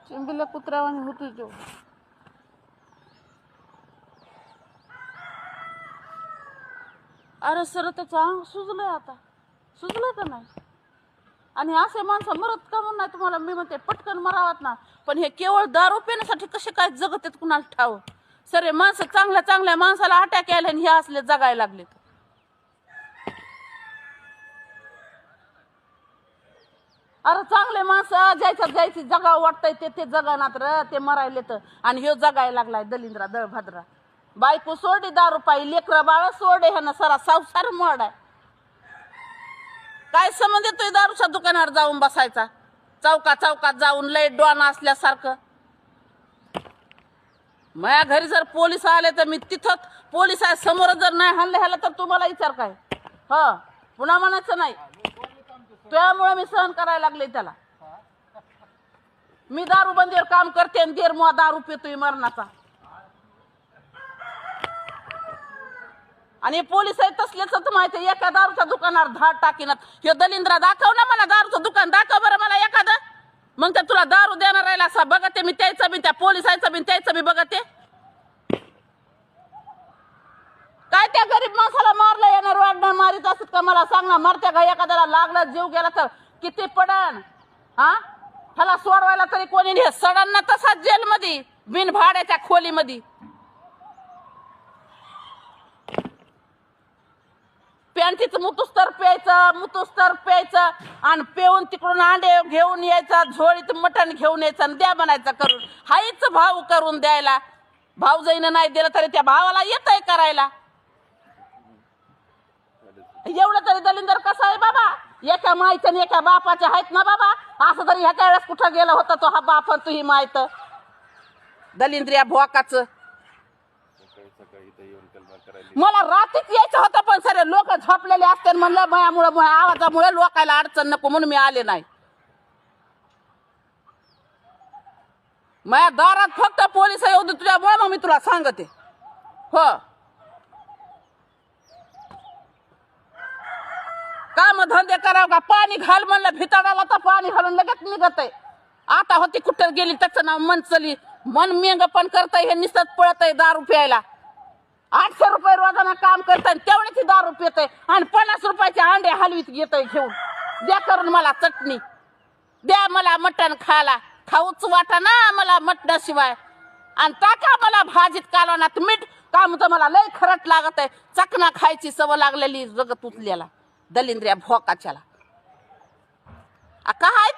चिंबीला कुत्र्यावानी होतो तो. अरे सर त्याचं अंग सुजलंय आता. सुजलं का नाही? आणि असे माणसं मरत का म्हणून नाही तुम्हाला मी म्हणते पटकन मरावात ना. पण हे केवळ दारू पिण्यासाठी कसे काय जगत आहेत कुणाला ठाव. सर हे माणसं चांगल्या चांगल्या माणसाला अटॅक यायला आणि हे असले जगायला लागलेत. अरे चांगले माणसं जायची जगावं वाटतंय ते जगानात र ते मरायले तर. आणि ह्यो जगायला लागलाय दलिंद्रा दळभद्रा. बायको सोडे दारू पाई लेकरं बाळ सोडे ह्यानं सरा संसार मोड आहे. काय संबंध येतोय दारूच्या दुकानावर जाऊन बसायचा. चौकात जाऊन लय डॉन असल्यासारखं. माझ्या घरी जर पोलीस आले तर मी तिथं पोलीस समोर जर नाही हल्ले ह्याला तर तुम्हाला विचार काय. ह पुन्हा म्हणायचं नाही. त्यामुळे मी सहन करायला लागले त्याला. मी दारू बंदीवर काम करते आणि देर मुळा दारू पितोय मरणाचा. आणि पोलीस आहेत तसलेच माहिती. एका दारूच्या दुकानावर धाड टाकीनात. हे दलिंद्रा दाखव ना मला दारूचं दुकान दाखव बरं मला एखादं. मग तर तुला दारू देणार राहिला असा बघते मी. त्याचं बी त्या पोलिसाचं बी त्याचं बी बघते. काय त्या गरीब माणसाला मारलं येणार वाढणार मारित असत का मला सांग ना. मरत्या का एखाद्याला लागलं जीव गेला तर किती पडन. हा ह्याला सोडवायला तरी कोणी नाही. सडन ना तसाच जेलमध्ये बिन भाड्याच्या खोलीमध्ये. पॅन्टीचं मुतुस्तर प्यायचं आणि पेऊन तिकडून अंडे घेऊन यायचं. झोळीत मटण घेऊन यायचं आणि द्या बनायचं करून. हाईच भाव करून द्यायला. भाऊजाईनं नाही दिलं तरी त्या भावाला येतंय करायला. एवढं तरी दलिंदर कसं आहे बाबा. एका माईचं आणि एका बापाच्या आहेत ना बाबा. असं तरी ह्या वेळेस कुठं गेला होता तो हा बाप तू ही माहित दलिंद्रिया भोकाचं. मला रात्रीच यायचं होतं पण सर लोक झोपलेले असते म्हणलं मयामुळे आवाजामुळे लोकायला अडचण नको म्हणून मी आले नाही. माझ्या दारात फक्त पोलिस येऊ दे तुझ्यामुळे मग मी तुला सांगते. हो काम धंदे करावं का. पाणी घाल म्हणलं भिताडाला तर पाणी घालून लगेच निघत आहे. आता होती कुठं गेली त्याचं नाव मनचली. मन मेंग पण करताय हे निसत पळत आहे दारू प्यायला. 800 रुपये रोजाना काम करताय तेवढ्याची दारू पितय आणि 50 रुपयाचे अंडे हलवीत घेतय घेऊन. द्या करून मला चटणी. द्या मला मटण खायला. खाऊच वाटा ना मला मटणाशिवाय. आणि टाका मला भाजीत कालवणात मीठ. काम तर मला लय खरट लागत आहे. चकना खायची सवय लागलेली जगत उचल्याला दलिंद्रिया भोकाच्याला. काय